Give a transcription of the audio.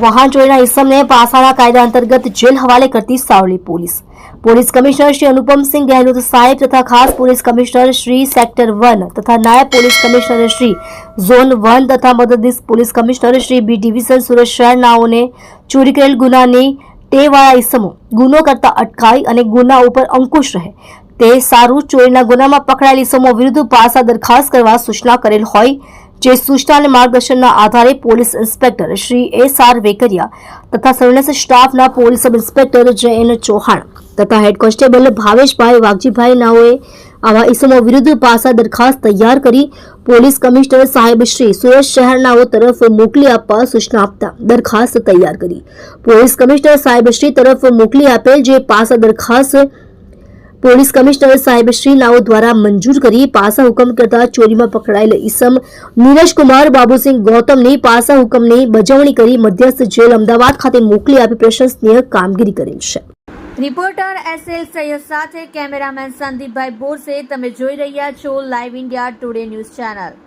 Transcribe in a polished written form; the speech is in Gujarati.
વાહન ચોરીના ઇસમને પાસાના કાયદા અંતર્ગત જેલ હવાલે કરતી સાવલી પોલીસ કમિશનર શ્રી અનુપમસિંહ ગહેલોત સાહેબ તથા ખાસ પોલીસ કમિશનર શ્રી સેક્ટર 1 તથા નાયબ પોલીસ કમિશનર શ્રી ઝોન 1 તથા મદદનીશ police commissioner Shri B division Surat શહેરનાઓને ચોરી કરેલ ગુનાની ટેવાળા ઇસમો ગુનો કરતા અટકાવી અને ગુના ઉપર અંકુશ રહે તે સારું ચોરીના ગુનામાં પકડાયેલ ઇસમો વિરુદ્ધ પાસા દરખાસ્ત કરવા સૂચના કરેલ હોય જે સૂચના અને માર્ગદર્શનના આધારે પોલીસ ઇન્સ્પેક્ટર શ્રી એસ.આર. વેકરિયા તથા સર્વેલન્સ સ્ટાફના પોલીસ સબ ઇન્સ્પેક્ટર જે.એન. ચૌહાણ તથા હેડ કોન્સ્ટેબલ ભાવેશભાઈ વાઘજીભાઈ નાઓએ આવા ઇસમો વિરુદ્ધ પાસા દરખાસ્ત તૈયાર કરી પોલીસ કમિશનર સાહેબ શ્રી સુરત શહેરનાઓ તરફ મોકલી આપવા સૂચના આપતા દરખાસ્ત તૈયાર કરી પોલીસ કમિશનર સાહેબ શ્રી તરફ મોકલી આપેલ જે પાસા દરખાસ્ત પોલીસ કમિશનર સાહેબ શ્રી નાઓ દ્વારા મંજૂર કરી પાસા હુકમ કરતા ચોરીમાં પકડાયેલ ઈસમ નીરજકુમાર બાબુસિંહ ગૌતમની પાસા હુકમની બજવણી કરી મધ્યસ્થ જેલ અમદાવાદ ખાતે મોકલી આપી પ્રશંસનીય કામગીરી કરેલ છે. રિપોર્ટર એસ.એલ. સૈયદ સાથે કેમેરામેન સંદીપભાઈ બોરસે. તમે જોઈ રહ્યા છો live India today news channel.